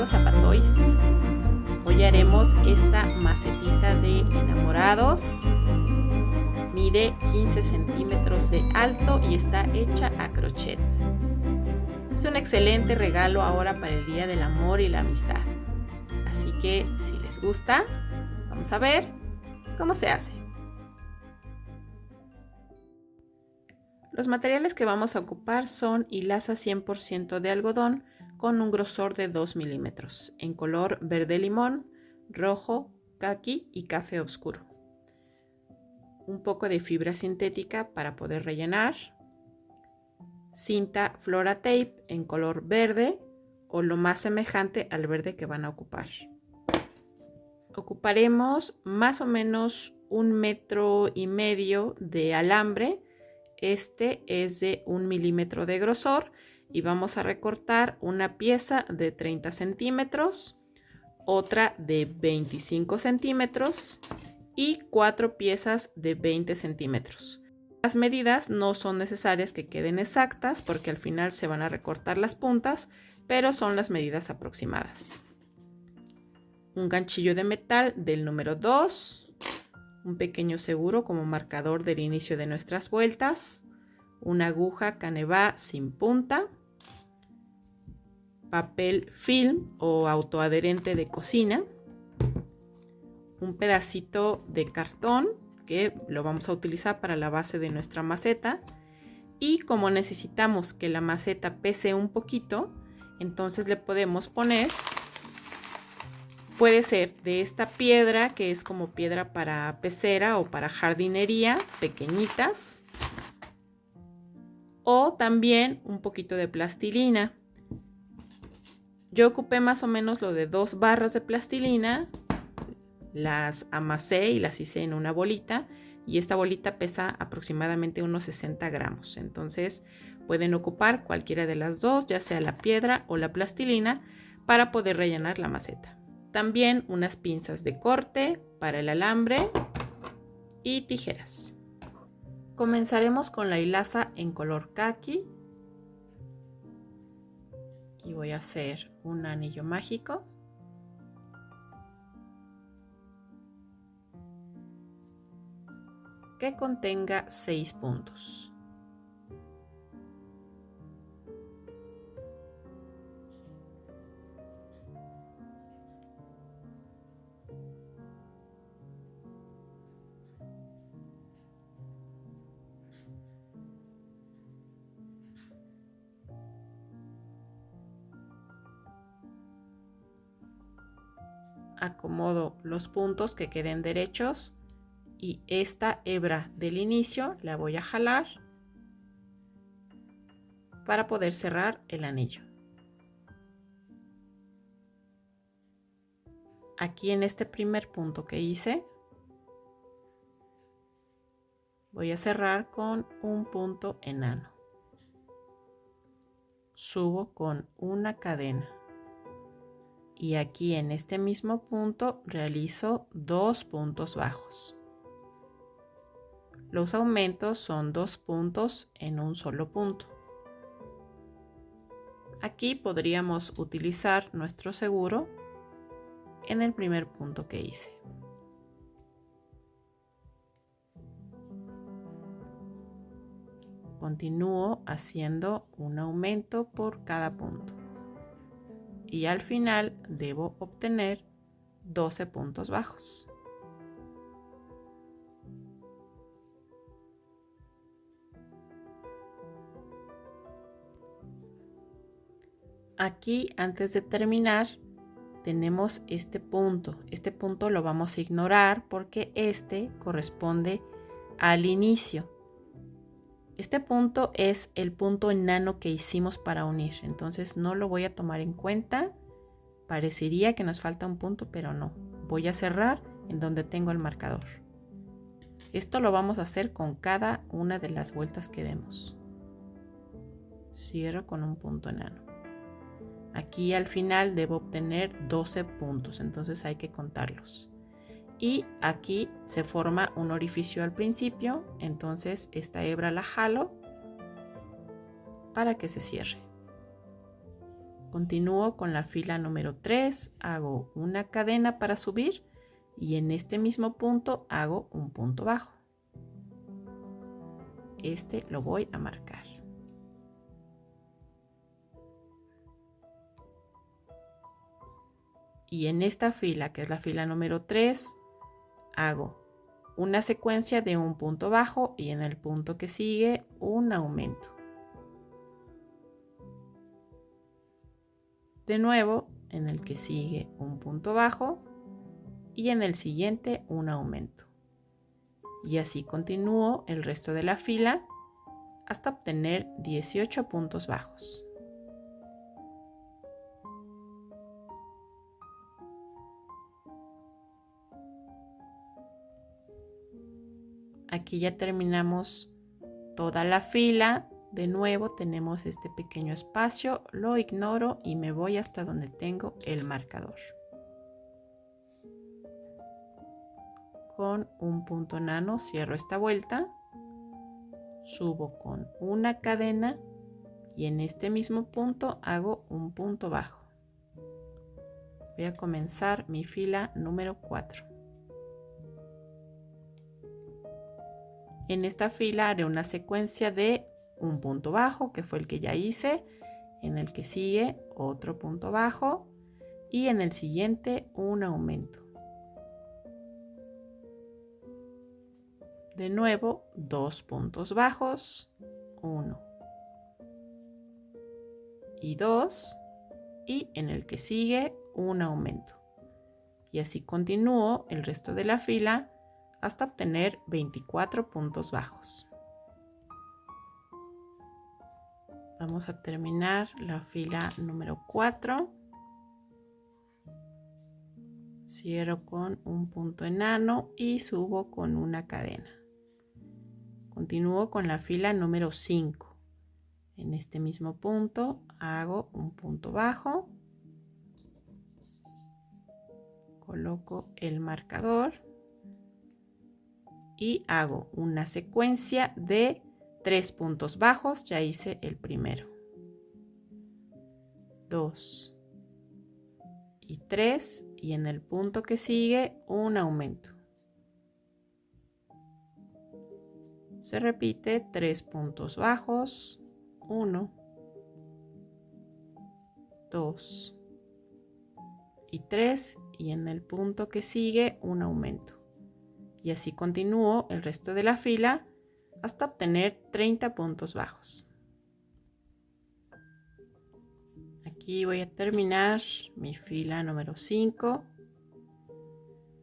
Zapatois. Hoy haremos esta macetita de enamorados. Mide 15 centímetros de alto y está hecha a crochet. Es un excelente regalo ahora para el Día del Amor y la Amistad. Así que si les gusta, vamos a ver cómo se hace. Los materiales que vamos a ocupar son hilaza 100% de algodón con un grosor de 2 milímetros en color verde limón, rojo, caqui y café oscuro. Un poco de fibra sintética para poder rellenar. Cinta Flora Tape en color verde o lo más semejante al verde que van a ocupar. Ocuparemos más o menos 1,5 metros de alambre. Este es de 1 milímetro de grosor y vamos a recortar una pieza de 30 centímetros, otra de 25 centímetros y 4 piezas de 20 centímetros. Las medidas no son necesarias que queden exactas porque al final se van a recortar las puntas, pero son las medidas aproximadas. Un ganchillo de metal del número 2, un pequeño seguro como marcador del inicio de nuestras vueltas, una aguja canevá sin punta, papel film o autoadherente de cocina, un pedacito de cartón que lo vamos a utilizar para la base de nuestra maceta, y como necesitamos que la maceta pese un poquito, entonces le podemos poner, puede ser de esta piedra que es como piedra para pecera o para jardinería, pequeñitas, o también un poquito de plastilina. Yo ocupé más o menos lo de 2 barras de plastilina, las amasé y las hice en una bolita y esta bolita pesa aproximadamente unos 60 gramos. Entonces pueden ocupar cualquiera de las dos, ya sea la piedra o la plastilina, para poder rellenar la maceta. También unas pinzas de corte para el alambre y tijeras. Comenzaremos con la hilaza en color caqui y voy a hacer un anillo mágico. Que contenga 6 puntos. Acomodo los puntos que queden derechos y esta hebra del inicio la voy a jalar para poder cerrar el anillo. Aquí en este primer punto que hice voy a cerrar con un punto enano. Subo con una cadena. Y aquí en este mismo punto realizo 2 puntos bajos. Los aumentos son 2 puntos en un solo punto. Aquí podríamos utilizar nuestro seguro en el primer punto que hice. Continúo haciendo un aumento por cada punto. Y al final debo obtener 12 puntos bajos. Aquí, antes de terminar, tenemos este punto. Este punto lo vamos a ignorar porque este corresponde al inicio. Este punto es el punto enano que hicimos para unir, entonces no lo voy a tomar en cuenta. Parecería que nos falta un punto, pero no. Voy a cerrar en donde tengo el marcador. Esto lo vamos a hacer con cada una de las vueltas que demos. Cierro con un punto enano. Aquí al final debo obtener 12 puntos, entonces hay que contarlos. Y aquí se forma un orificio al principio, entonces esta hebra la jalo para que se cierre. Continúo con la fila número 3, hago una cadena para subir y en este mismo punto hago un punto bajo. Este lo voy a marcar. Y en esta fila, que es la fila número 3, hago una secuencia de un punto bajo y en el punto que sigue un aumento. De nuevo, en el que sigue un punto bajo y en el siguiente un aumento. Y así continúo el resto de la fila hasta obtener 18 puntos bajos. Aquí ya terminamos toda la fila. De nuevo tenemos este pequeño espacio, lo ignoro y me voy hasta donde tengo el marcador. Con un punto enano cierro esta vuelta, subo con una cadena y en este mismo punto hago un punto bajo. Voy a comenzar mi fila número 4. En esta fila haré una secuencia de un punto bajo, que fue el que ya hice, en el que sigue otro punto bajo y en el siguiente un aumento. De nuevo, 2 puntos bajos, 1 y 2, y en el que sigue un aumento. Y así continúo el resto de la fila hasta obtener 24 puntos bajos. Vamos a terminar la fila número 4. Cierro con un punto enano y subo con una cadena. Continúo con la fila número 5. En este mismo punto hago un punto bajo. Coloco el marcador y hago una secuencia de 3 puntos bajos. Ya hice el primero. 2 y 3 y en el punto que sigue un aumento. Se repite 3 puntos bajos, 1, 2 y 3 y en el punto que sigue un aumento. Y así continúo el resto de la fila hasta obtener 30 puntos bajos. Aquí voy a terminar mi fila número 5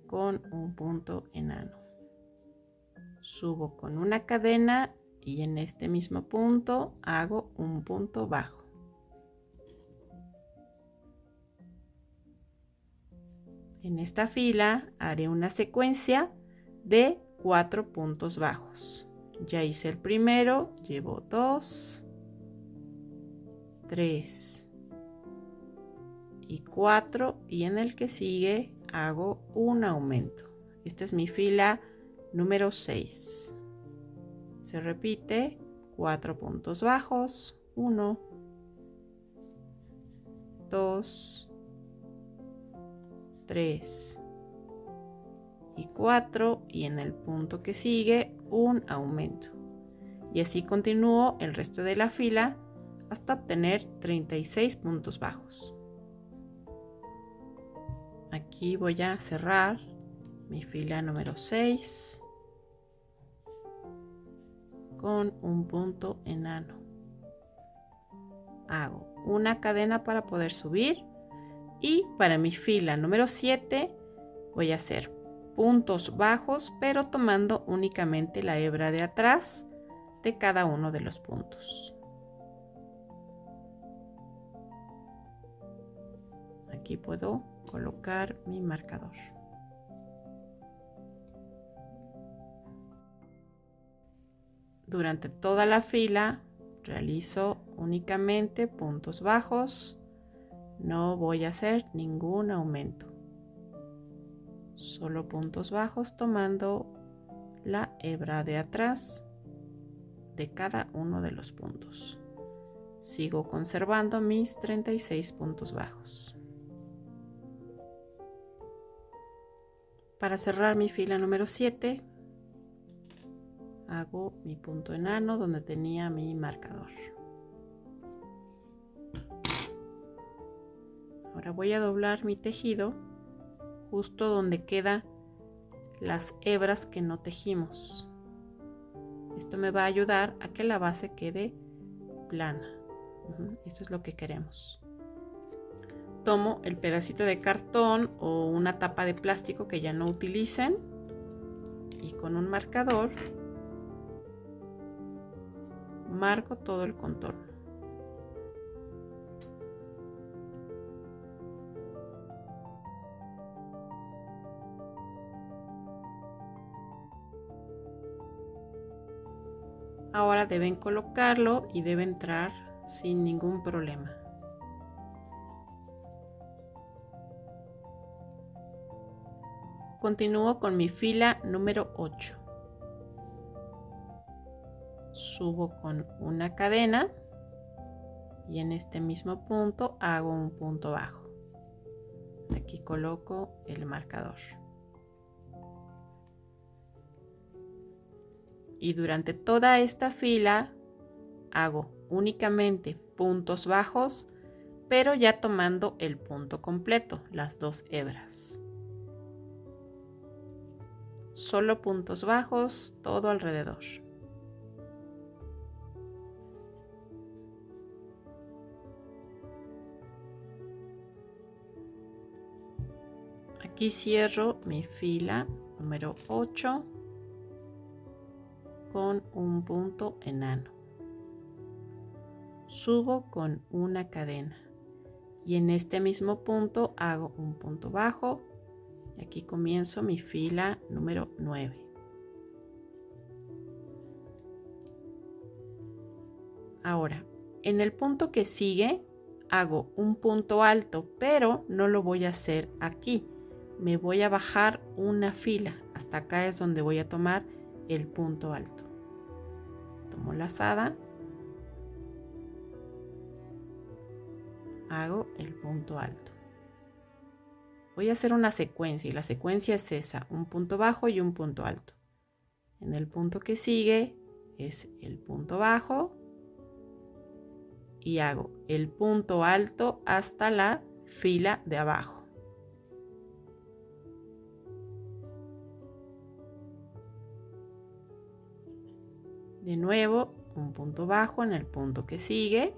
con un punto enano. Subo con una cadena y en este mismo punto hago un punto bajo. En esta fila haré una secuencia de 4 puntos bajos. Ya hice el primero, llevo 2, 3 y 4 y en el que sigue hago un aumento. Esta es mi fila número 6. Se repite 4 puntos bajos, 1, 2, 3 y 4 y en el punto que sigue un aumento. Y así continúo el resto de la fila hasta obtener 36 puntos bajos. Aquí voy a cerrar mi fila número 6 con un punto enano. Hago una cadena para poder subir y para mi fila número 7 voy a hacer puntos bajos, pero tomando únicamente la hebra de atrás de cada uno de los puntos. Aquí puedo colocar mi marcador. Durante toda la fila realizo únicamente puntos bajos, no voy a hacer ningún aumento. Solo puntos bajos tomando la hebra de atrás de cada uno de los puntos. Sigo conservando mis 36 puntos bajos. Para cerrar mi fila número 7, hago mi punto enano donde tenía mi marcador. Ahora voy a doblar mi tejido justo donde quedan las hebras que no tejimos. Esto me va a ayudar a que la base quede plana. Esto es lo que queremos. Tomo el pedacito de cartón o una tapa de plástico que ya no utilicen y con un marcador marco todo el contorno. Ahora deben colocarlo y debe entrar sin ningún problema. Continúo con mi fila número 8. Subo con una cadena y en este mismo punto hago un punto bajo. Aquí coloco el marcador. Y durante toda esta fila hago únicamente puntos bajos, pero ya tomando el punto completo, las 2 hebras. Solo puntos bajos todo alrededor. Aquí cierro mi fila número 8 con un punto enano. Subo con una cadena y en este mismo punto hago un punto bajo y aquí comienzo mi fila número 9. Ahora, en el punto que sigue hago un punto alto, pero no lo voy a hacer aquí. Me voy a bajar una fila. Hasta acá es donde voy a tomar el punto alto. Tomo lazada. Hago el punto alto. Voy a hacer una secuencia y la secuencia es esa, un punto bajo y un punto alto. En el punto que sigue es el punto bajo y hago el punto alto hasta la fila de abajo. De nuevo, un punto bajo en el punto que sigue.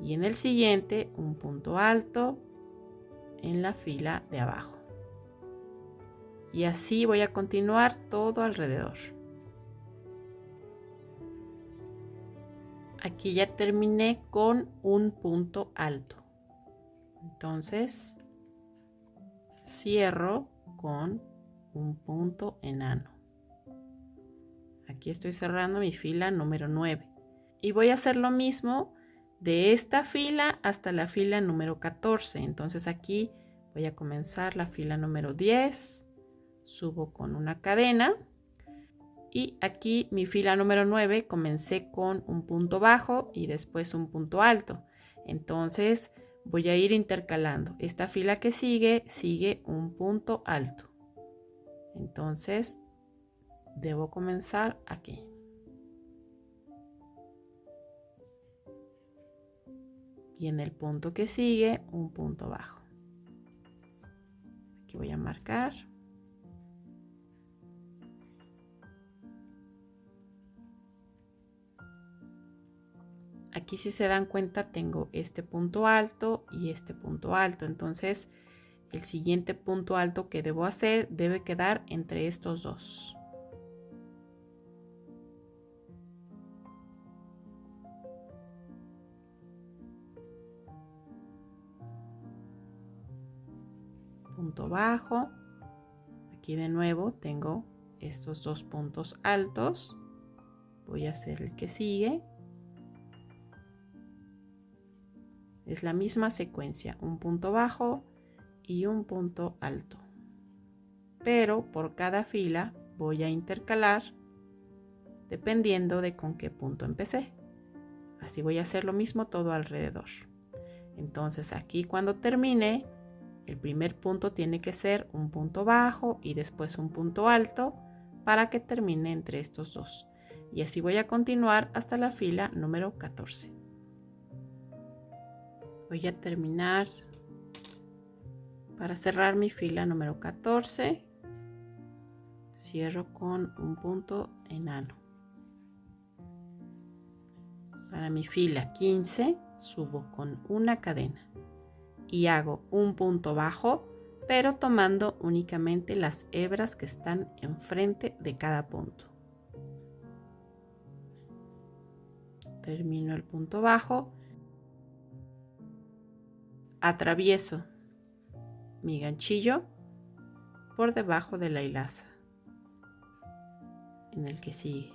Y en el siguiente, un punto alto en la fila de abajo. Y así voy a continuar todo alrededor. Aquí ya terminé con un punto alto. Entonces, cierro con un punto enano. Aquí estoy cerrando mi fila número 9. Y voy a hacer lo mismo de esta fila hasta la fila número 14. Entonces aquí voy a comenzar la fila número 10. Subo con una cadena. Y aquí mi fila número 9 comencé con un punto bajo y después un punto alto. Entonces voy a ir intercalando. Esta fila que sigue un punto alto. Entonces debo comenzar aquí. Y en el punto que sigue un punto bajo. Aquí voy a marcar. Aquí, si se dan cuenta, tengo este punto alto y este punto alto. Entonces el siguiente punto alto que debo hacer debe quedar entre estos dos. Punto bajo. Aquí de nuevo tengo estos dos puntos altos. Voy a hacer el que sigue. Es la misma secuencia, un punto bajo y un punto alto. Pero por cada fila voy a intercalar dependiendo de con qué punto empecé. Así voy a hacer lo mismo todo alrededor. Entonces aquí cuando termine, el primer punto tiene que ser un punto bajo y después un punto alto para que termine entre estos dos. Y así voy a continuar hasta la fila número 14. Voy a terminar para cerrar mi fila número 14. Cierro con un punto enano. Para mi fila 15 subo con una cadena y hago un punto bajo, pero tomando únicamente las hebras que están enfrente de cada punto. Termino el punto bajo, atravieso mi ganchillo por debajo de la hilaza en el que sigue.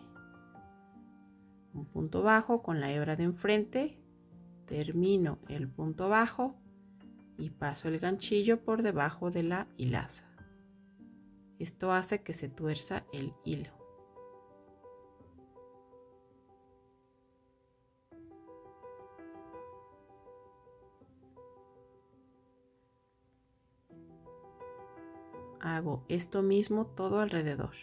Un punto bajo con la hebra de enfrente, termino el punto bajo y paso el ganchillo por debajo de la hilaza. Esto hace que se tuerza el hilo. Hago esto mismo todo alrededor.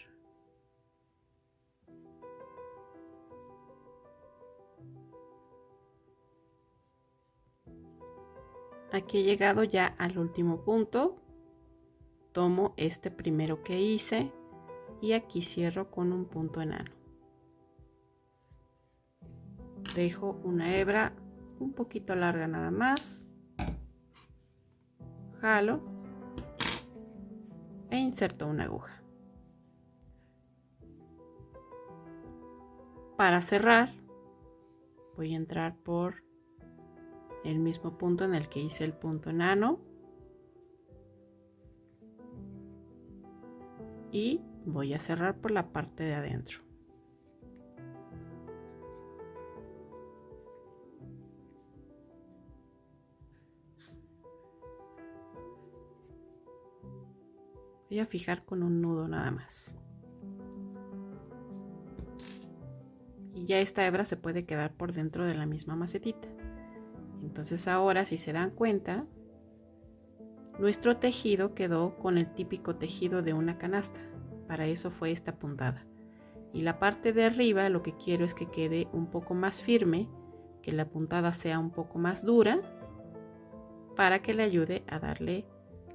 Aquí he llegado ya al último punto. Tomo este primero que hice y aquí cierro con un punto enano. Dejo una hebra un poquito larga nada más. Jalo e inserto una aguja. Para cerrar, voy a entrar por el mismo punto en el que hice el punto enano y voy a cerrar por la parte de adentro. Voy a fijar con un nudo nada más. Y ya esta hebra se puede quedar por dentro de la misma macetita. Entonces ahora, si se dan cuenta, nuestro tejido quedó con el típico tejido de una canasta. Para eso fue esta puntada. Y la parte de arriba lo que quiero es que quede un poco más firme, que la puntada sea un poco más dura, para que le ayude a darle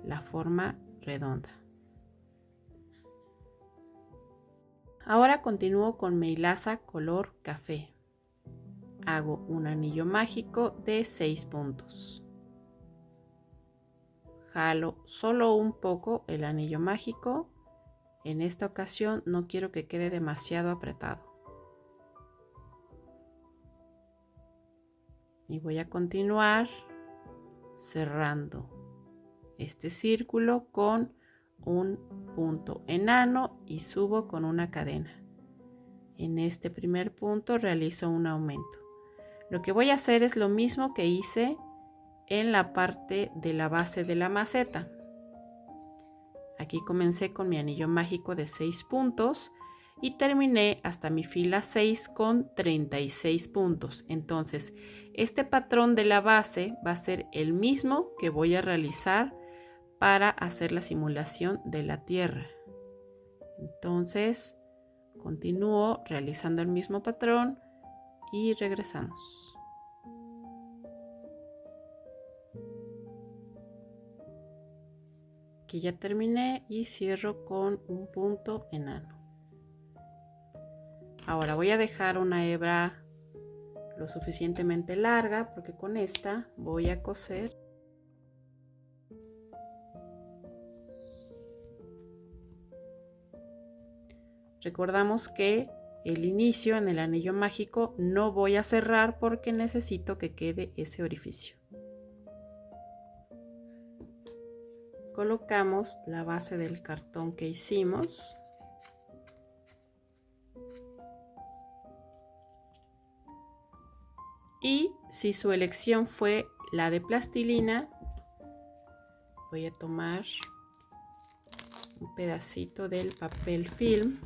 la forma redonda. Ahora continúo con mi hilaza color café. Hago un anillo mágico de 6 puntos. Jalo solo un poco el anillo mágico. En esta ocasión no quiero que quede demasiado apretado. Y voy a continuar cerrando este círculo con un punto enano y subo con una cadena. En este primer punto realizo un aumento. Lo que voy a hacer es lo mismo que hice en la parte de la base de la maceta. Aquí comencé con mi anillo mágico de 6 puntos y terminé hasta mi fila 6 con 36 puntos. Entonces, este patrón de la base va a ser el mismo que voy a realizar para hacer la simulación de la tierra. Entonces, continúo realizando el mismo patrón y regresamos. Aquí ya terminé y cierro con un punto enano. Ahora voy a dejar una hebra lo suficientemente larga porque con esta voy a coser. Recordamos que el inicio en el anillo mágico no voy a cerrar porque necesito que quede ese orificio. Colocamos la base del cartón que hicimos. Y si su elección fue la de plastilina, voy a tomar un pedacito del papel film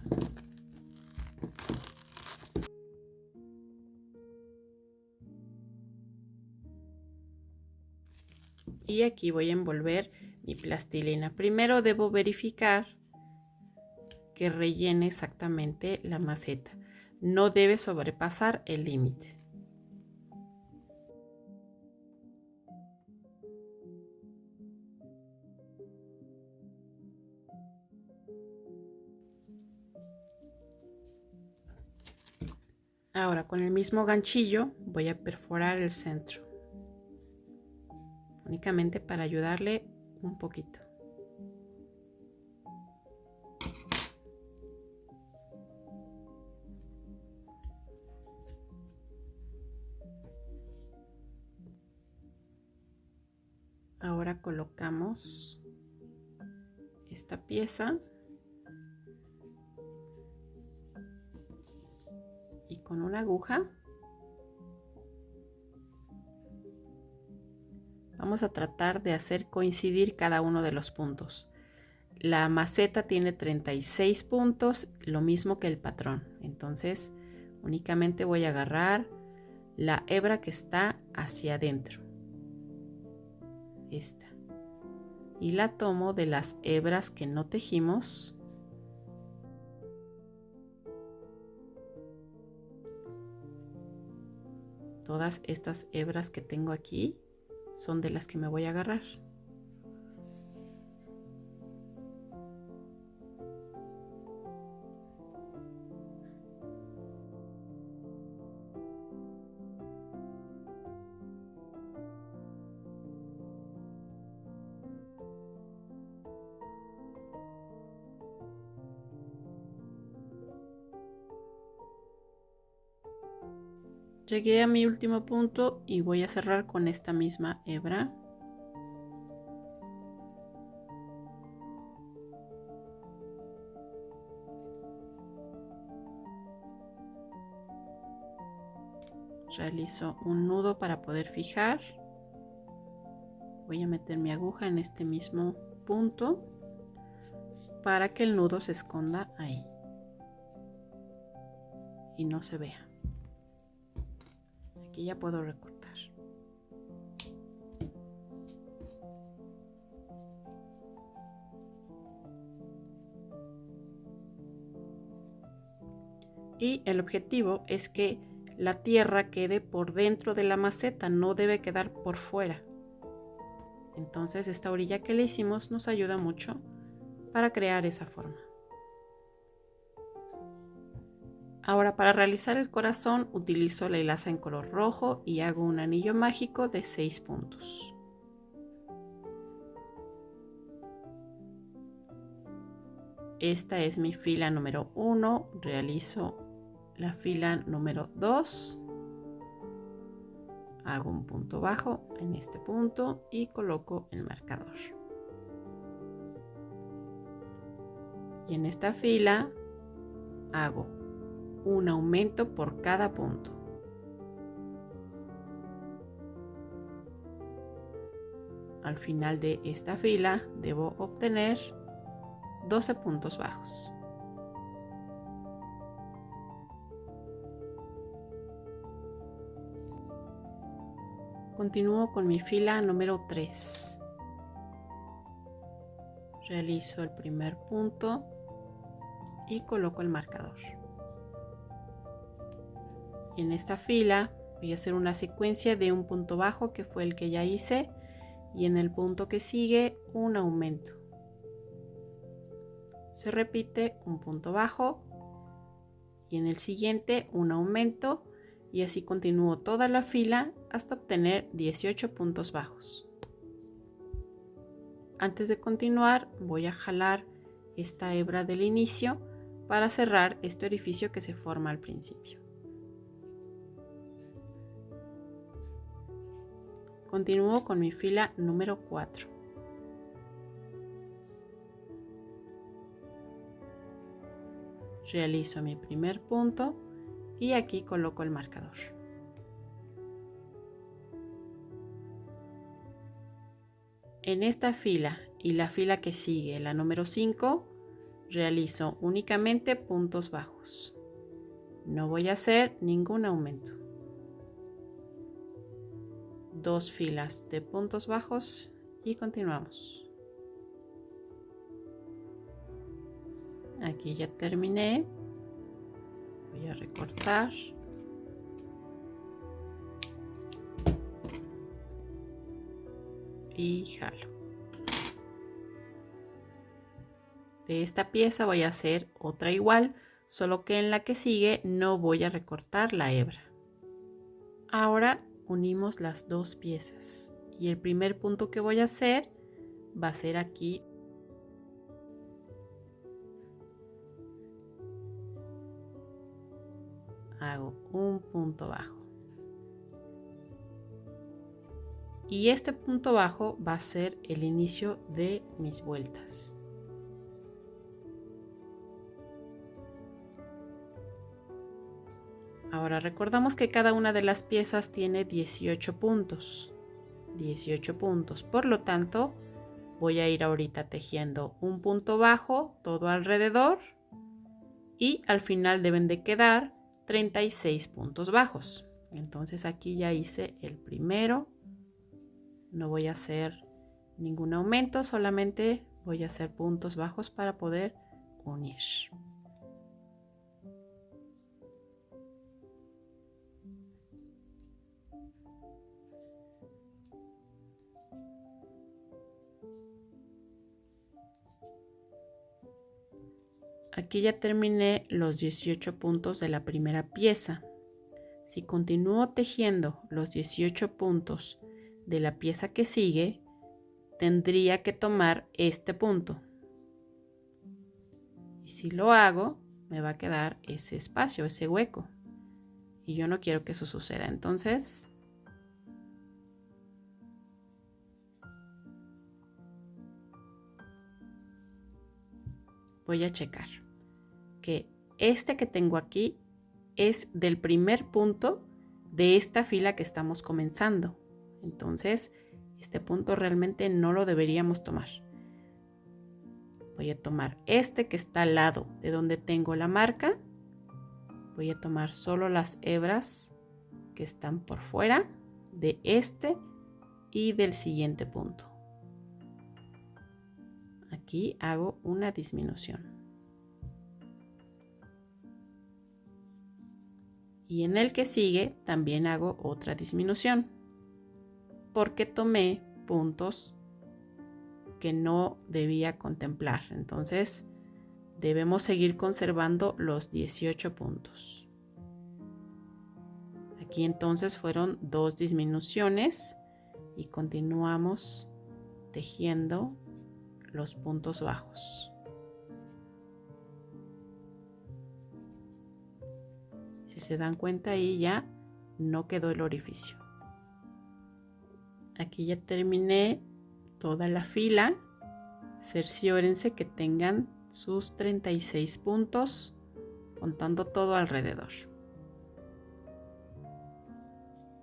Y aquí voy a envolver mi plastilina. Primero debo verificar que rellene exactamente la maceta. No debe sobrepasar el límite. Ahora con el mismo ganchillo voy a perforar el centro, únicamente para ayudarle un poquito. Ahora colocamos esta pieza y con una aguja vamos a tratar de hacer coincidir cada uno de los puntos. La maceta tiene 36 puntos, lo mismo que el patrón. Entonces únicamente voy a agarrar la hebra que está hacia adentro, esta, y la tomo de las hebras que no tejimos. Todas estas hebras que tengo aquí son de las que me voy a agarrar. Llegué a mi último punto y voy a cerrar con esta misma hebra. Realizo un nudo para poder fijar. Voy a meter mi aguja en este mismo punto para que el nudo se esconda ahí y no se vea. Aquí ya puedo recortar. Y el objetivo es que la tierra quede por dentro de la maceta, no debe quedar por fuera. Entonces esta orilla que le hicimos nos ayuda mucho para crear esa forma. Ahora para realizar el corazón utilizo la hilaza en color rojo y hago un anillo mágico de 6 puntos. Esta es mi fila número 1, realizo la fila número 2, hago un punto bajo en este punto y coloco el marcador. Y en esta fila hago un aumento por cada punto. Al final de esta fila debo obtener 12 puntos bajos. Continúo con mi fila número 3. Realizo el primer punto y coloco el marcador. Y en esta fila voy a hacer una secuencia de un punto bajo que fue el que ya hice y en el punto que sigue un aumento. Se repite un punto bajo y en el siguiente un aumento y así continúo toda la fila hasta obtener 18 puntos bajos. Antes de continuar voy a jalar esta hebra del inicio para cerrar este orificio que se forma al principio. Continúo con mi fila número 4. Realizo mi primer punto y aquí coloco el marcador. En esta fila y la fila que sigue, la número 5, realizo únicamente puntos bajos. No voy a hacer ningún aumento. 2 filas de puntos bajos y continuamos. Aquí ya terminé. Voy a recortar. Y jalo. De esta pieza voy a hacer otra igual, solo que en la que sigue no voy a recortar la hebra. Ahora unimos las dos piezas y el primer punto que voy a hacer va a ser aquí. Hago un punto bajo. Y este punto bajo va a ser el inicio de mis vueltas. Ahora recordamos que cada una de las piezas tiene 18 puntos. 18 puntos. Por lo tanto, voy a ir ahorita tejiendo un punto bajo todo alrededor y al final deben de quedar 36 puntos bajos. Entonces aquí ya hice el primero. No voy a hacer ningún aumento, solamente voy a hacer puntos bajos para poder unir. Aquí ya terminé los 18 puntos de la primera pieza. Si continúo tejiendo los 18 puntos de la pieza que sigue, tendría que tomar este punto. Y si lo hago, me va a quedar ese espacio, ese hueco. Y yo no quiero que eso suceda. Entonces, voy a checar que este que tengo aquí es del primer punto de esta fila que estamos comenzando. Entonces, este punto realmente no lo deberíamos tomar. Voy a tomar este que está al lado de donde tengo la marca. Voy a tomar solo las hebras que están por fuera de este y del siguiente punto. Aquí hago una disminución. Y en el que sigue también hago otra disminución, porque tomé puntos que no debía contemplar. Entonces debemos seguir conservando los 18 puntos. Aquí entonces fueron 2 disminuciones y continuamos tejiendo los puntos bajos. Si se dan cuenta, ahí ya no quedó el orificio. Aquí ya terminé toda la fila. Cerciórense que tengan sus 36 puntos, contando todo alrededor.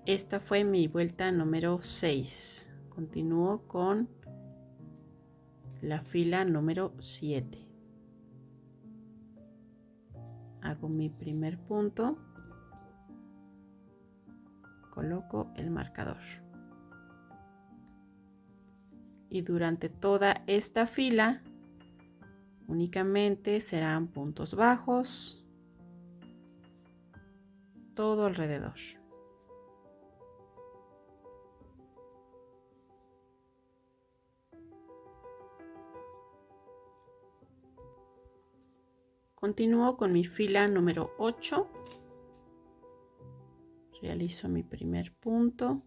Esta fue mi vuelta número 6. Continúo con la fila número 7. Hago mi primer punto, coloco el marcador. Y durante toda esta fila únicamente serán puntos bajos todo alrededor. Continúo con mi fila número 8. Realizo mi primer punto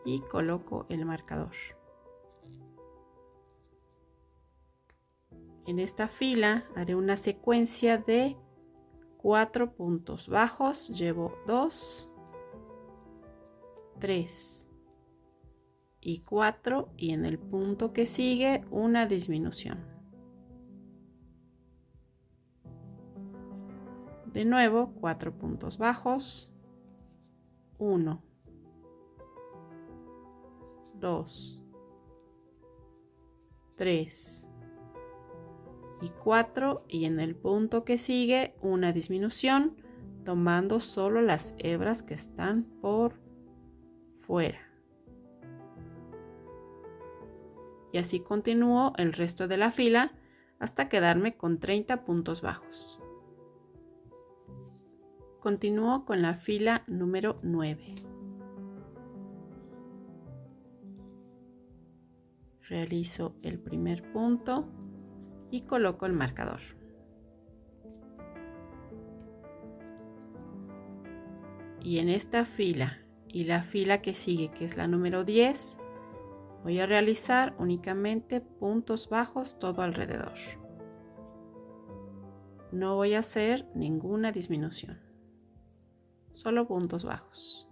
y coloco el marcador. En esta fila haré una secuencia de 4 puntos bajos. Llevo 2, 3 y 4 y en el punto que sigue una disminución. De nuevo 4 puntos bajos. 1, 2, 3 y 4 y en el punto que sigue una disminución tomando solo las hebras que están por fuera. y así continúo el resto de la fila hasta quedarme con 30 puntos bajos. Continúo con la fila número 9. Realizo el primer punto y coloco el marcador. Y en esta fila y la fila que sigue, que es la número 10, voy a realizar únicamente puntos bajos todo alrededor. No voy a hacer ninguna disminución, solo puntos bajos.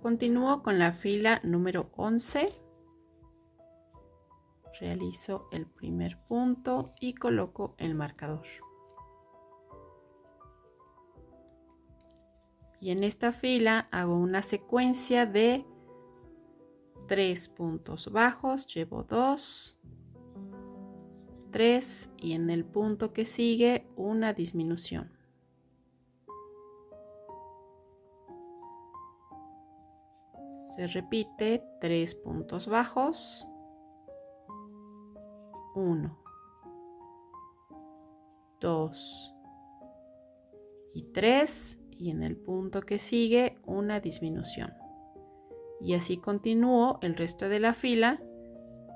Continúo con la fila número 11. Realizo el primer punto y coloco el marcador. Y en esta fila hago una secuencia de 3 puntos bajos, llevo 2, 3 y en el punto que sigue una disminución. Se repite 3 puntos bajos, 1, 2 y 3 y en el punto que sigue una disminución. Y así continúo el resto de la fila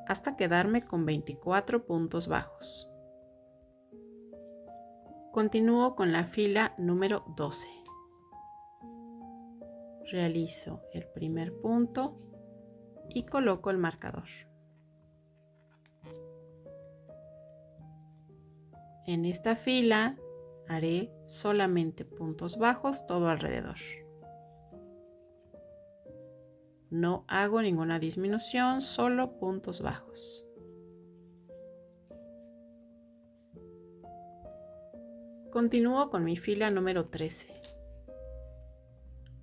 hasta quedarme con 24 puntos bajos. Continúo con la fila número 12. Realizo el primer punto y coloco el marcador. En esta fila haré solamente puntos bajos todo alrededor. No hago ninguna disminución, solo puntos bajos. Continúo con mi fila número 13.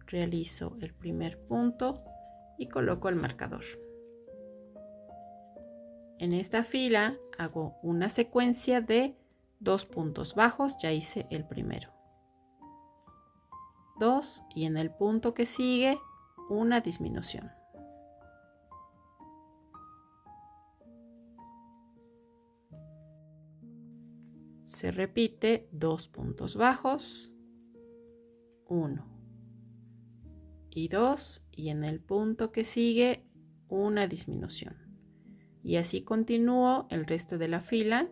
Realizo el primer punto y coloco el marcador. En esta fila hago una secuencia de 2 puntos bajos, ya hice el primero. 2 y en el punto que sigue una disminución. Se repite 2 puntos bajos, 1 y 2 y en el punto que sigue una disminución. Y así continúo el resto de la fila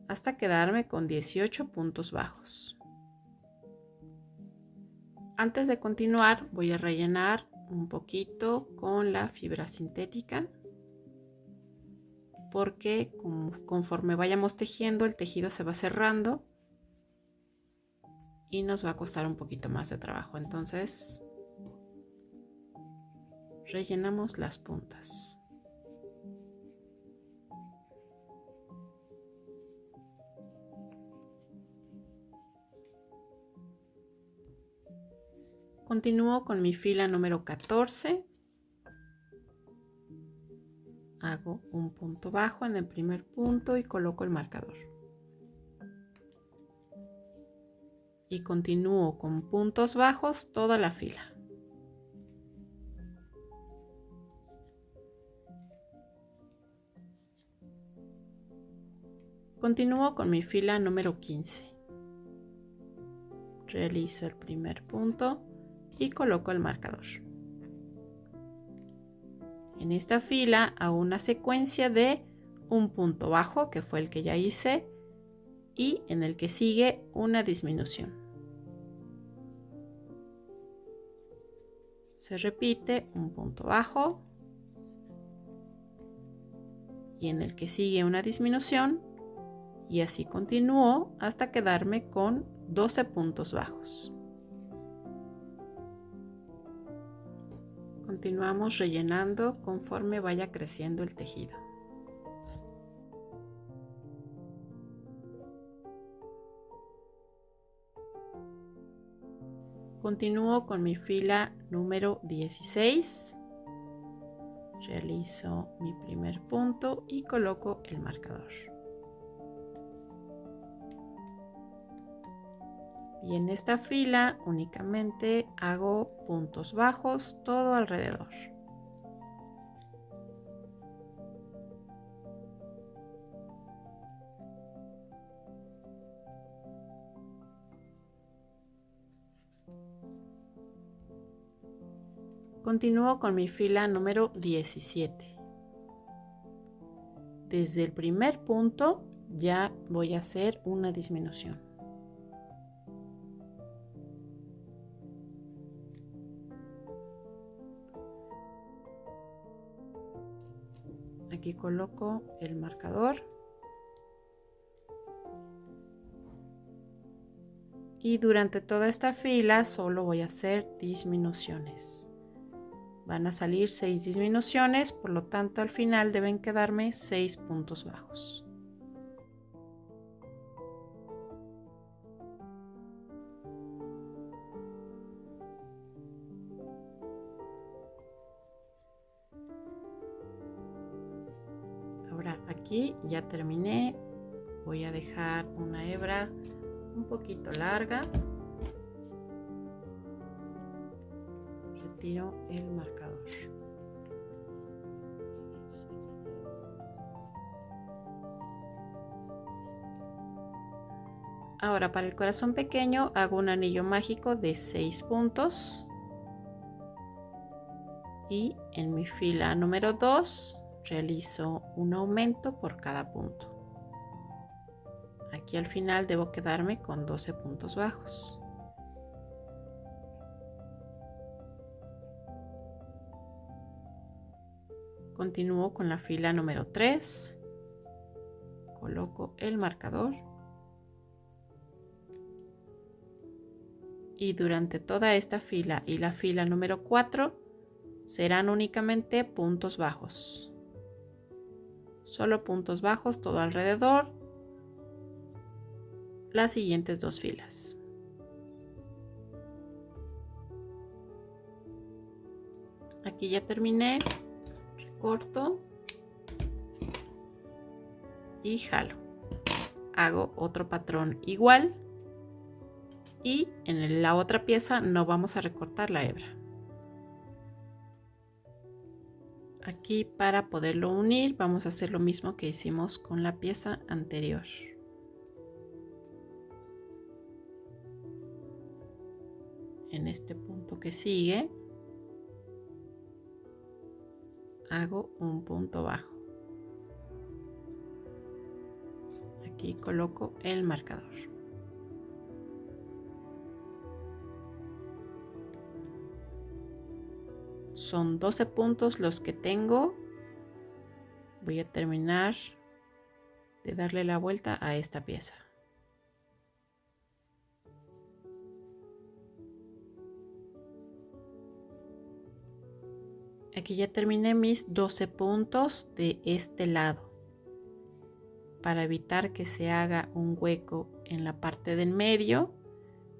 hasta quedarme con 18 puntos bajos. Antes de continuar voy a rellenar un poquito con la fibra sintética porque conforme vayamos tejiendo el tejido se va cerrando y nos va a costar un poquito más de trabajo. Entonces rellenamos las puntas. Continúo con mi fila número 14. Hago un punto bajo en el primer punto y coloco el marcador. Y continúo con puntos bajos toda la fila. Continúo con mi fila número 15. Realizo el primer punto y coloco el marcador. En esta fila hago una secuencia de un punto bajo, que fue el que ya hice, y en el que sigue una disminución. Se repite un punto bajo y en el que sigue una disminución y así continúo hasta quedarme con 12 puntos bajos. Continuamos rellenando conforme vaya creciendo el tejido. Continúo con mi fila número 16. Realizo mi primer punto y coloco el marcador. Y en esta fila únicamente hago puntos bajos todo alrededor. Continúo con mi fila número 17. Desde el primer punto ya voy a hacer una disminución. Aquí coloco el marcador. Y durante toda esta fila solo voy a hacer disminuciones. Van a salir 6 disminuciones, por lo tanto al final deben quedarme 6 puntos bajos. Ahora aquí ya terminé. Voy a dejar una hebra un poquito larga. Retiro el marcador. Ahora para el corazón pequeño hago un anillo mágico de 6 puntos. Y en mi fila número 2 realizo un aumento por cada punto. Aquí al final debo quedarme con 12 puntos bajos. Continúo con la fila número 3. Coloco el marcador. Y durante toda esta fila y la fila número 4 serán únicamente puntos bajos. Solo puntos bajos todo alrededor. Las siguientes 2 filas. Aquí ya terminé. Recorto y jalo. Hago otro patrón igual y en la otra pieza no vamos a recortar la hebra. Aquí para poderlo unir vamos a hacer lo mismo que hicimos con la pieza anterior. En este punto que sigue hago un punto bajo. Aquí coloco el marcador. Son 12 puntos los que tengo. Voy a terminar de darle la vuelta a esta pieza. Aquí ya terminé mis 12 puntos de este lado. Para evitar que se haga un hueco en la parte del medio,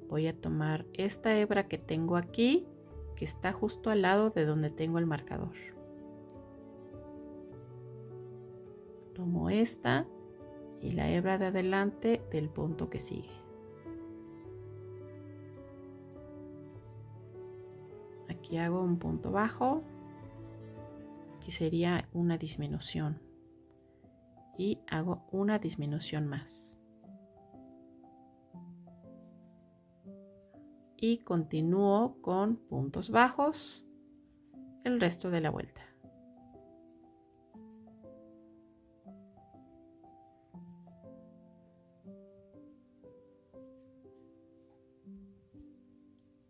voy a tomar esta hebra que tengo aquí, que está justo al lado de donde tengo el marcador. Tomo esta y la hebra de adelante del punto que sigue. Aquí hago un punto bajo. Aquí sería una disminución. Y hago una disminución más. Y continúo con puntos bajos el resto de la vuelta.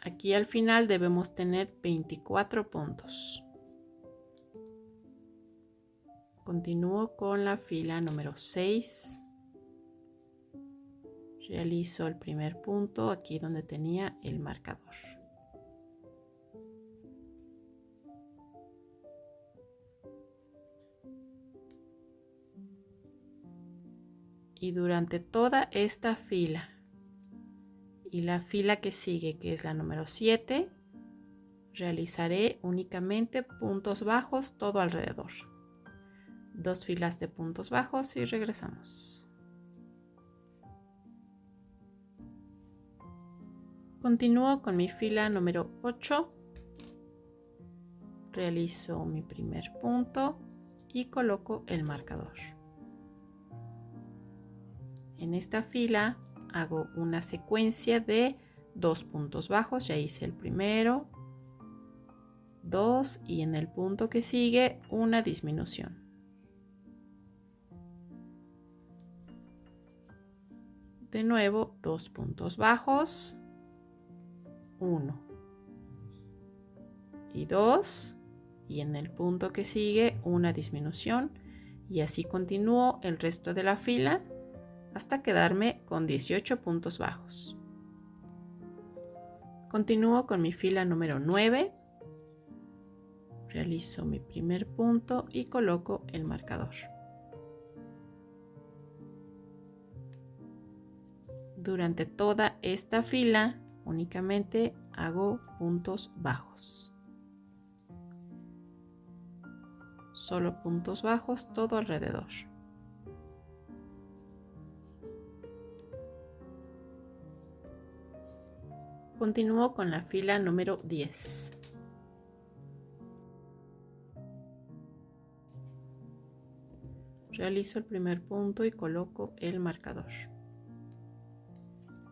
Aquí al final debemos tener 24 puntos. Continúo con la fila número 6. Realizo el primer punto aquí donde tenía el marcador. Y durante toda esta fila y la fila que sigue, que es la número 7, realizaré únicamente puntos bajos todo alrededor. 2 filas de puntos bajos y regresamos. Continúo con mi fila número 8. Realizo mi primer punto y coloco el marcador. En esta fila hago una secuencia de 2 puntos bajos. Ya hice el primero, 2 y en el punto que sigue una disminución. De nuevo 2 puntos bajos, 1 y 2 y en el punto que sigue una disminución, y así continúo el resto de la fila hasta quedarme con 18 puntos bajos. Continúo con mi fila número 9. Realizo mi primer punto y coloco el marcador. Durante toda esta fila únicamente hago puntos bajos. Solo puntos bajos todo alrededor. Continúo con la fila número 10. Realizo el primer punto y coloco el marcador.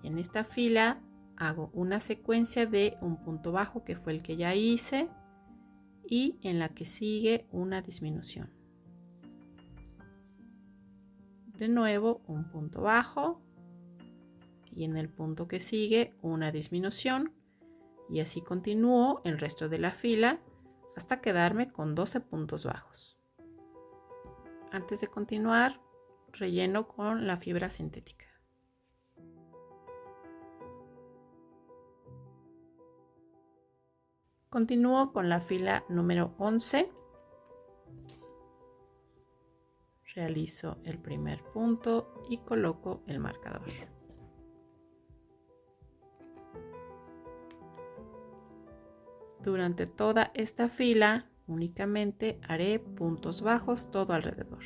Y en esta fila hago una secuencia de un punto bajo, que fue el que ya hice, y en la que sigue una disminución. De nuevo un punto bajo y en el punto que sigue una disminución, y así continúo el resto de la fila hasta quedarme con 12 puntos bajos. Antes de continuar, relleno con la fibra sintética. Continúo con la fila número 11. Realizo el primer punto y coloco el marcador. Durante toda esta fila únicamente haré puntos bajos todo alrededor.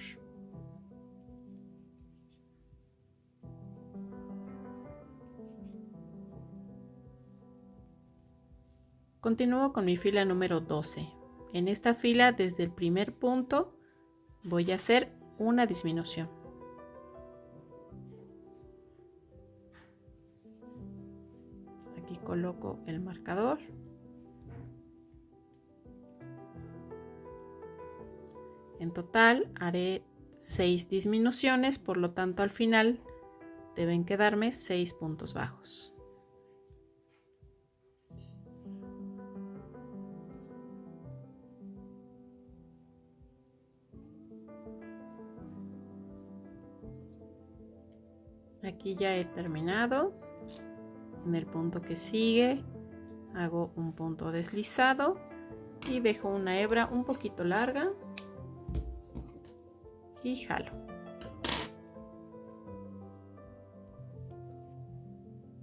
Continúo con mi fila número 12. En esta fila, desde el primer punto, voy a hacer una disminución. Aquí coloco el marcador. En total haré 6 disminuciones, por lo tanto al final deben quedarme 6 puntos bajos. Aquí ya he terminado. En el punto que sigue hago un punto deslizado y dejo una hebra un poquito larga y jalo.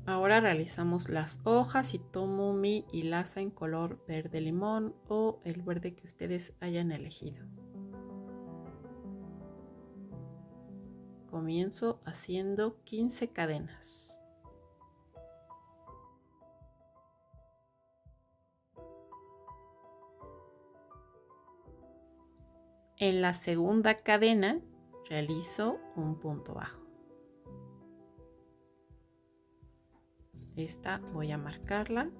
Ahora realizamos las hojas y tomo mi hilaza en color verde limón o el verde que ustedes hayan elegido. Comienzo haciendo 15 cadenas. En la segunda cadena realizo un punto bajo. Esta voy a marcarla.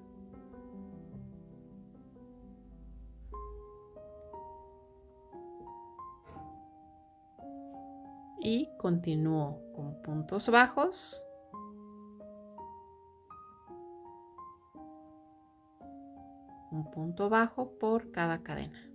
Y continúo con puntos bajos. Un punto bajo por cada cadena.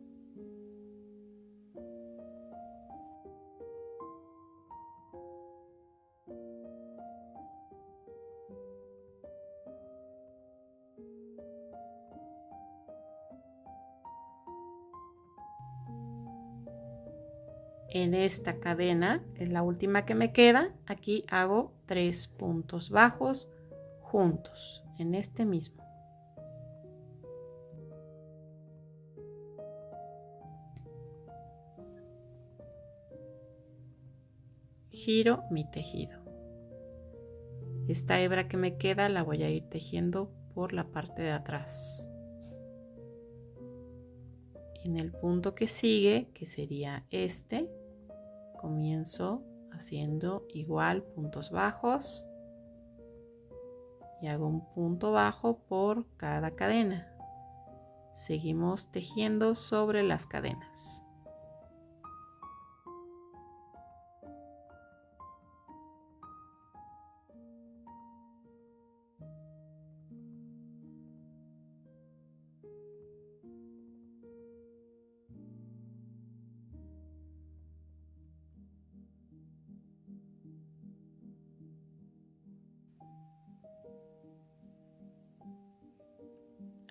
En esta cadena, es la última que me queda, aquí hago 3 puntos bajos juntos, en este mismo. Giro mi tejido. Esta hebra que me queda la voy a ir tejiendo por la parte de atrás. En el punto que sigue, que sería este, comienzo haciendo igual puntos bajos y hago un punto bajo por cada cadena. Seguimos tejiendo sobre las cadenas.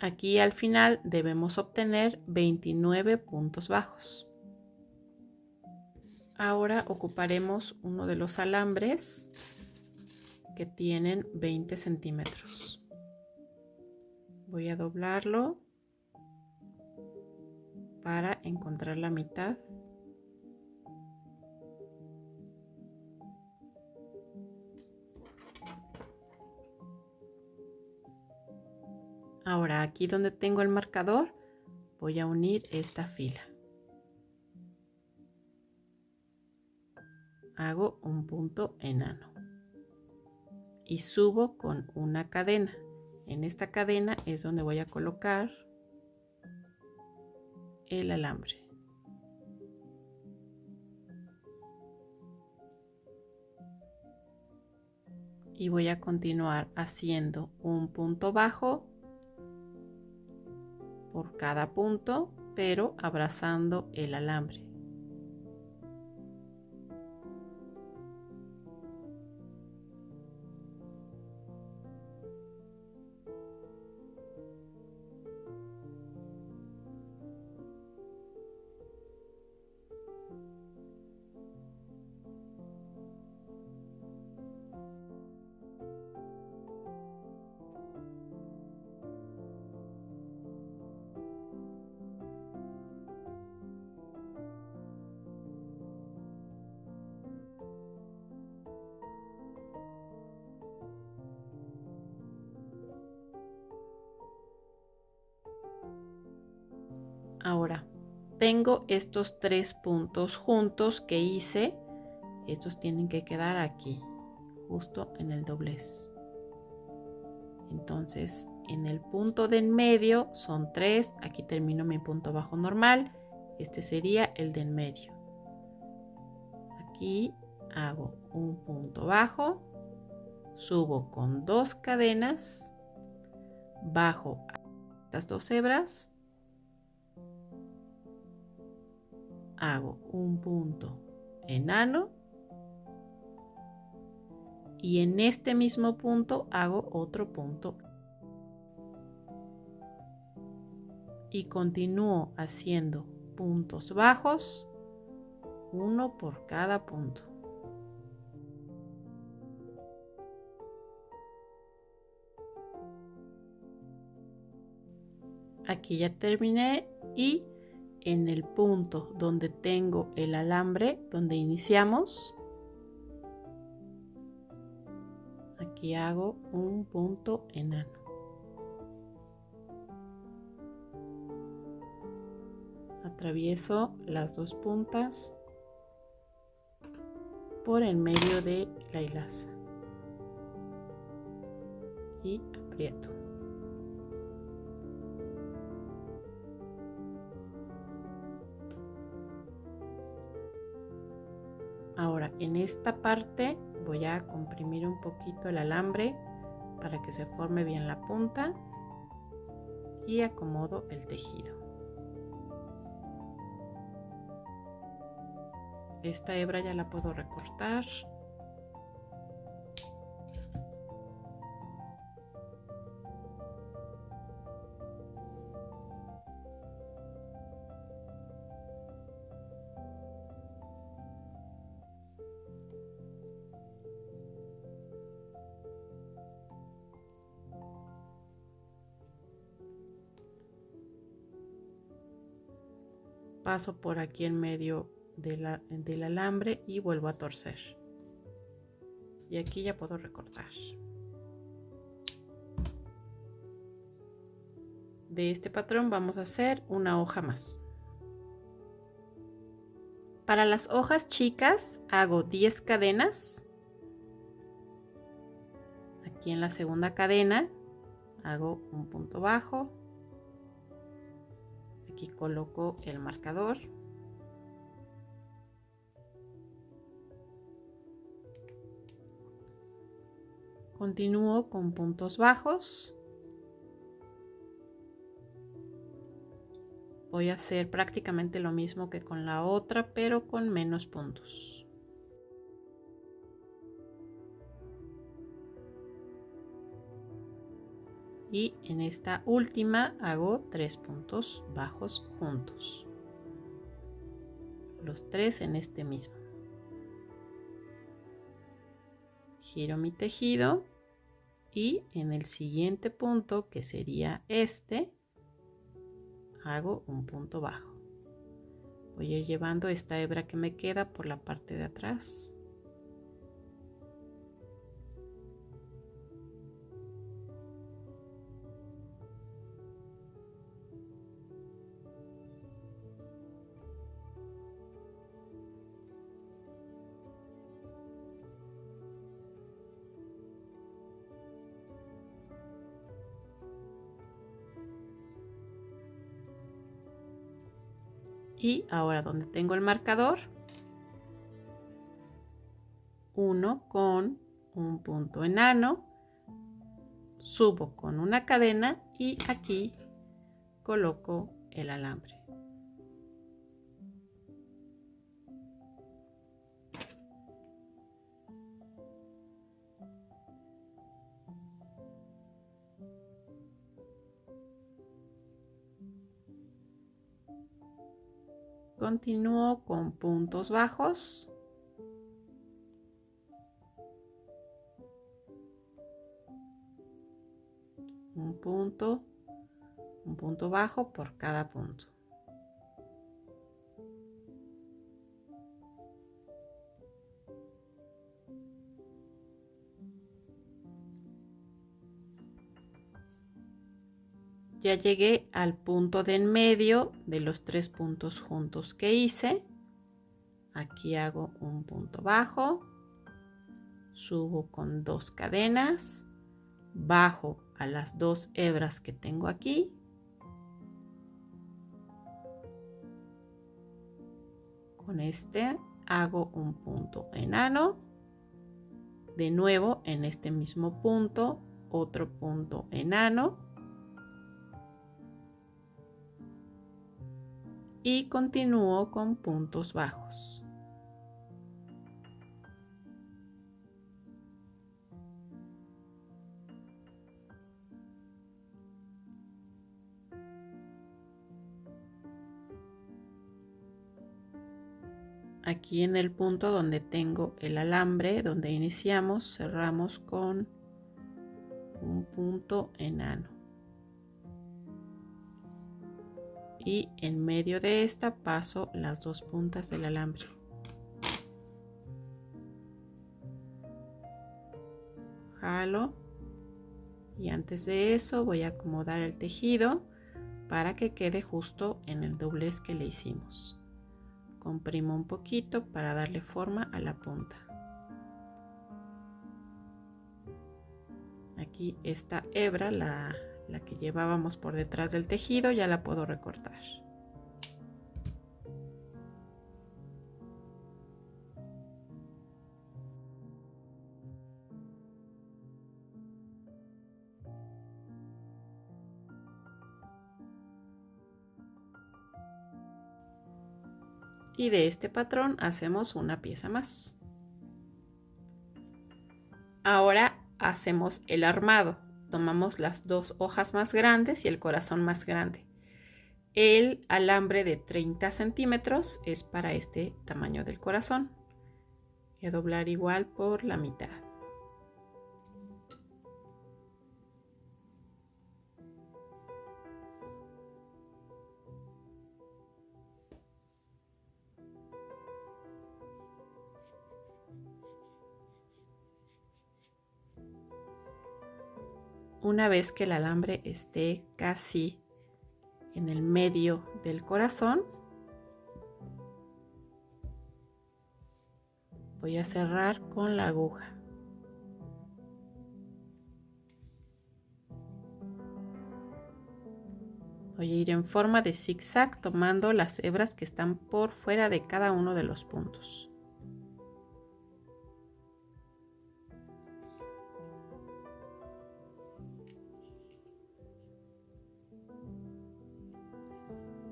Aquí al final debemos obtener 29 puntos bajos. Ahora ocuparemos uno de los alambres que tienen 20 centímetros. Voy a doblarlo para encontrar la mitad. Ahora aquí donde tengo el marcador voy a unir esta fila. Hago un punto enano y subo con una cadena. En esta cadena es donde voy a colocar el alambre. Y voy a continuar haciendo un punto bajo por cada punto, pero abrazando el alambre. Ahora, tengo estos 3 puntos juntos que hice. Estos tienen que quedar aquí, justo en el doblez. Entonces, en el punto de en medio son 3. Aquí termino mi punto bajo normal. Este sería el de en medio. Aquí hago un punto bajo, subo con 2 cadenas, bajo estas 2 hebras, hago un punto enano y en este mismo punto hago otro punto y continúo haciendo puntos bajos, uno por cada punto. Aquí ya terminé y en el punto donde tengo el alambre, donde iniciamos, aquí hago un punto enano. Atravieso las 2 puntas por en medio de la hilaza y aprieto. Ahora en esta parte voy a comprimir un poquito el alambre para que se forme bien la punta y acomodo el tejido. Esta hebra ya la puedo recortar. Paso por aquí en medio del alambre y vuelvo a torcer. Y aquí ya puedo recortar. de este patrón vamos a hacer una hoja más. Para las hojas chicas hago 10 cadenas. Aquí en la segunda cadena hago un punto bajo. Aquí coloco el marcador. Continúo con puntos bajos. Voy a hacer prácticamente lo mismo que con la otra, pero con menos puntos. Y en esta última hago 3 puntos bajos juntos. Los 3 en este mismo. Giro mi tejido y en el siguiente punto, que sería este, hago un punto bajo. Voy a ir llevando esta hebra que me queda por la parte de atrás. Y ahora donde tengo el marcador, uno con un punto enano, subo con una cadena y aquí coloco el alambre. Continúo con puntos bajos. Un punto bajo por cada punto. Ya llegué al punto de en medio de los 3 puntos juntos que hice. Aquí hago un punto bajo, subo con 2 cadenas, bajo a las 2 hebras que tengo aquí. Con este hago un punto enano. De nuevo en este mismo punto, otro punto enano. Y continúo con puntos bajos. Aquí en el punto donde tengo el alambre, donde iniciamos, cerramos con un punto enano. Y en medio de esta paso las 2 puntas del alambre. Jalo y antes de eso voy a acomodar el tejido para que quede justo en el doblez que le hicimos. Comprimo un poquito para darle forma a la punta. Aquí esta hebra, la que llevábamos por detrás del tejido, ya la puedo recortar. Y de este patrón hacemos una pieza más. Ahora hacemos el armado. Tomamos las 2 hojas más grandes y el corazón más grande. El alambre de 30 centímetros es para este tamaño del corazón. Voy a doblar igual por la mitad. Una vez que el alambre esté casi en el medio del corazón. Voy a cerrar con la aguja. Voy a ir en forma de zigzag tomando las hebras que están por fuera de cada uno de los puntos.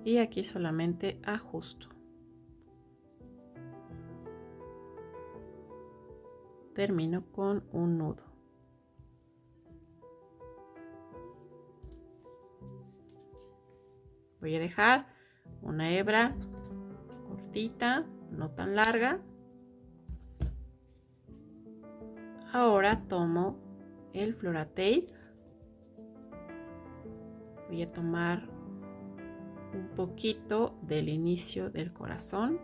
Y aquí solamente ajusto. Termino con un nudo. Voy a dejar una hebra cortita, no tan larga. Ahora tomo el Flora-Tape. Voy a tomar un poquito del inicio del corazón.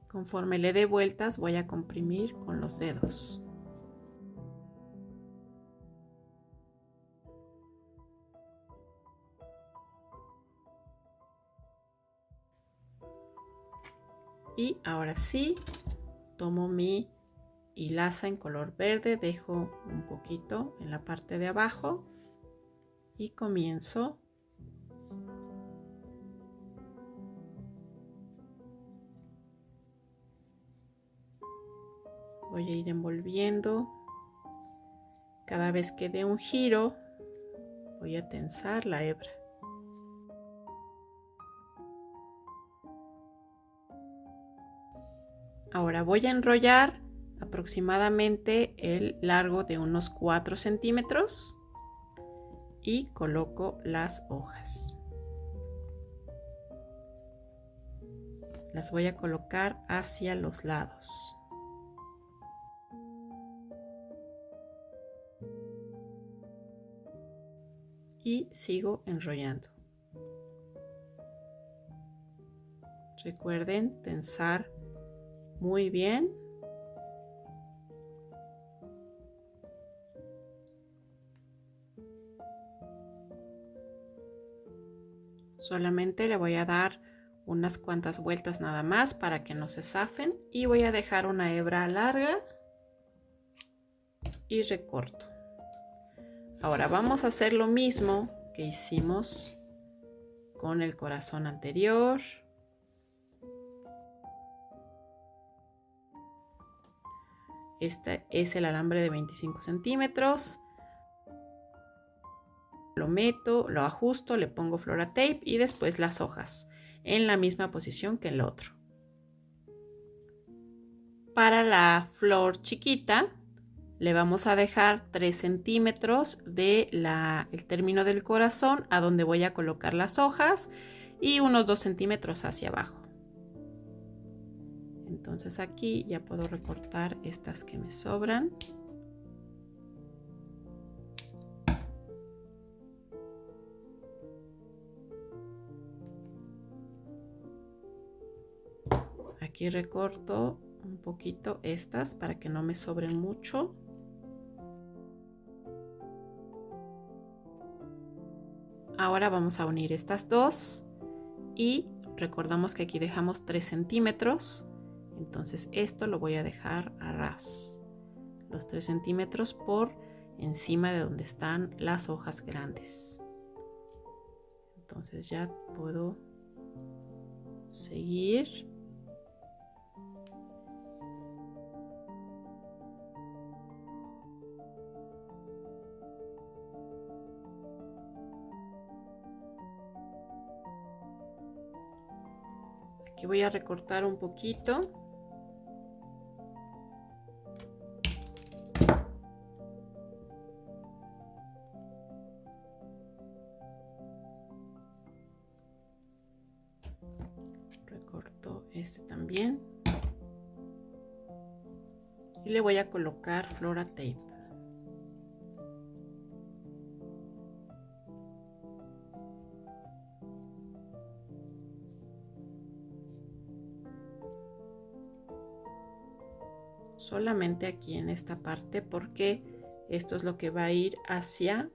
Conforme le dé vueltas, voy a comprimir con los dedos. Y ahora sí, tomo mi hilaza en color verde, dejo un poquito en la parte de abajo y comienzo voy a ir envolviendo. Cada vez que dé un giro, voy a tensar la hebra. Ahora voy a enrollar aproximadamente el largo de unos 4 centímetros y coloco las hojas. Las voy a colocar hacia los lados. Y sigo enrollando. Recuerden tensar muy bien. Solamente le voy a dar unas cuantas vueltas nada más para que no se zafen y voy a dejar una hebra larga y recorto. Ahora vamos a hacer lo mismo que hicimos con el corazón anterior. Este es el alambre de 25 centímetros. Lo meto, lo ajusto, le pongo Flora-Tape y después las hojas en la misma posición que el otro. Para la flor chiquita le vamos a dejar 3 centímetros de el término del corazón a donde voy a colocar las hojas y unos 2 centímetros hacia abajo. Entonces aquí ya puedo recortar estas que me sobran. Aquí recorto un poquito estas para que no me sobren mucho. Ahora vamos a unir estas dos y recordamos que aquí dejamos 3 centímetros. Entonces esto lo voy a dejar a ras. Los 3 centímetros por encima de donde están las hojas grandes. Entonces ya puedo seguir. Aquí voy a recortar un poquito. Recorto este también. Y le voy a colocar Flora-Tape. solamente aquí en esta parte, porque esto es lo que va a ir hacia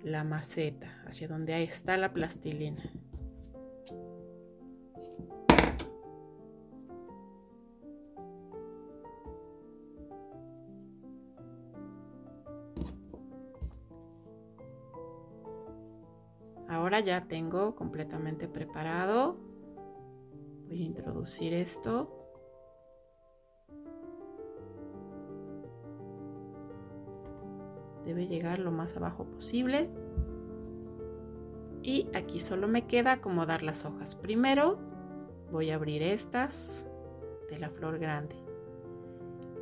la maceta, hacia donde ahí está la plastilina. Ahora ya tengo completamente preparado. Voy a introducir esto. Debe llegar lo más abajo posible. Y aquí solo me queda acomodar las hojas. Primero voy a abrir estas de la flor grande.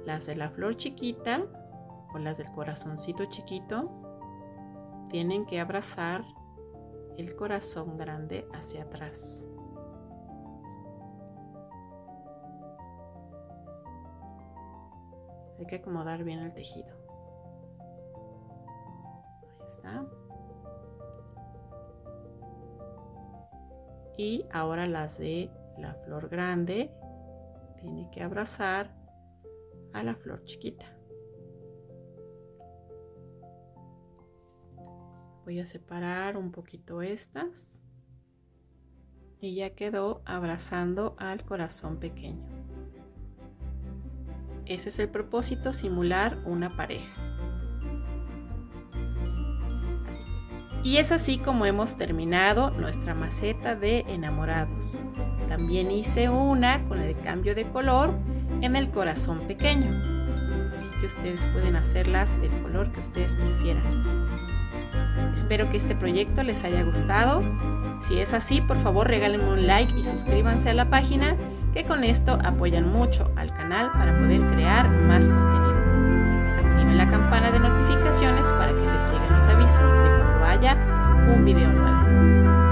Las de la flor chiquita o las del corazoncito chiquito tienen que abrazar el corazón grande hacia atrás. Hay que acomodar bien el tejido. Ahí está. Y ahora las de la flor grande tienen que abrazar a la flor chiquita. Voy a separar un poquito estas y ya quedó abrazando al corazón pequeño. Ese es el propósito, simular una pareja. Y es así como hemos terminado nuestra maceta de enamorados. También hice una con el cambio de color en el corazón pequeño. Así que ustedes pueden hacerlas del color que ustedes prefieran. Espero que este proyecto les haya gustado. Si es así, por favor regálenme un like y suscríbanse a la página, que con esto apoyan mucho al canal para poder crear más contenido. Activen la campana de notificaciones para que les lleguen los avisos de cuando haya un video nuevo.